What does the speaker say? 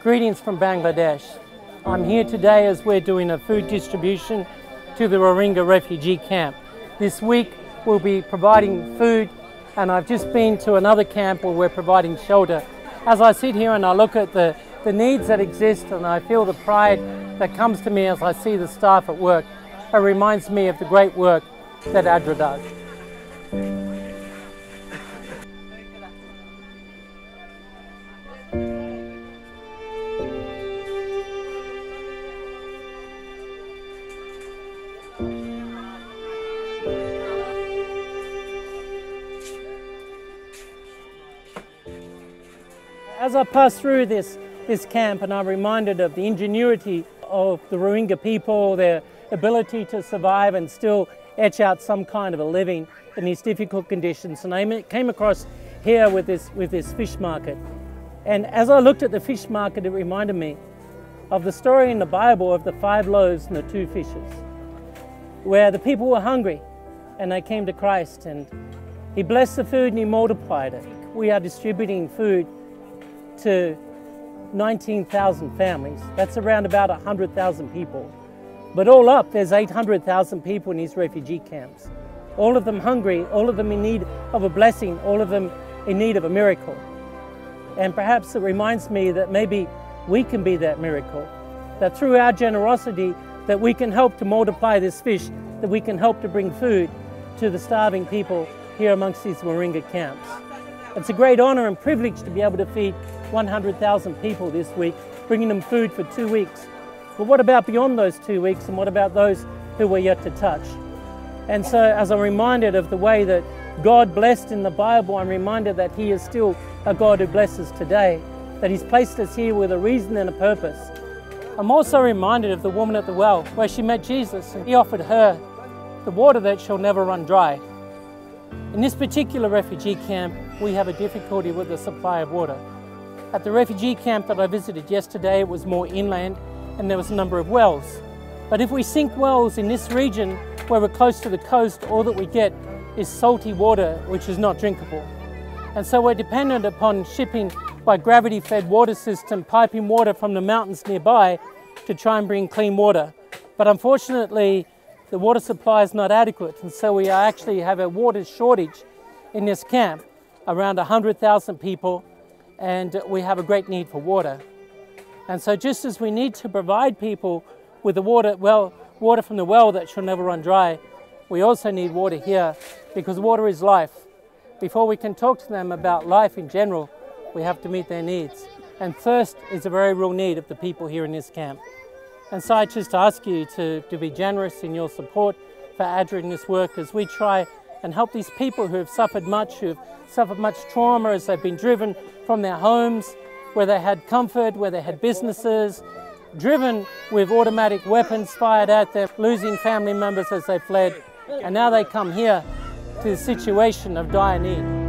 Greetings from Bangladesh. I'm here today as we're doing a food distribution to the Rohingya refugee camp. This week we'll be providing food, and I've just been to another camp where we're providing shelter. As I sit here and I look at the needs that exist, and I feel the pride that comes to me as I see the staff at work, it reminds me of the great work that ADRA does. As I pass through this camp, and I'm reminded of the ingenuity of the Rohingya people, their ability to survive and still etch out some kind of a living in these difficult conditions. And I came across here with this fish market. And as I looked at the fish market, it reminded me of the story in the Bible of the 5 loaves and the 2 fishes, where the people were hungry and they came to Christ, and He blessed the food and He multiplied it. We are distributing food to 19,000 families. That's around about 100,000 people. But all up, there's 800,000 people in these refugee camps. All of them hungry, all of them in need of a blessing, all of them in need of a miracle. And perhaps it reminds me that maybe we can be that miracle, that through our generosity, that we can help to multiply this fish, that we can help to bring food to the starving people here amongst these Rohingya camps. It's a great honor and privilege to be able to feed 100,000 people this week, bringing them food for 2 weeks. But what about beyond those 2 weeks, and what about those who we're yet to touch? And so as I'm reminded of the way that God blessed in the Bible, I'm reminded that He is still a God who blesses today, that He's placed us here with a reason and a purpose. I'm also reminded of the woman at the well, where she met Jesus and He offered her the water that shall never run dry. In this particular refugee camp, we have a difficulty with the supply of water. At the refugee camp that I visited yesterday, it was more inland and there was a number of wells. But if we sink wells in this region where we're close to the coast, all that we get is salty water which is not drinkable. And so we're dependent upon shipping by gravity-fed water system, piping water from the mountains nearby to try and bring clean water. But unfortunately, the water supply is not adequate, and so we actually have a water shortage in this camp, around 100,000 people, and we have a great need for water. And so just as we need to provide people with the water from the well that shall never run dry, we also need water here, because water is life. Before we can talk to them about life in general, we have to meet their needs. And thirst is a very real need of the people here in this camp. And so I just ask you to be generous in your support for ADRA in this work as we try and help these people who have suffered much, trauma as they've been driven from their homes, where they had comfort, where they had businesses, driven with automatic weapons fired at them, losing family members as they fled, and now they come here to a situation of dire need.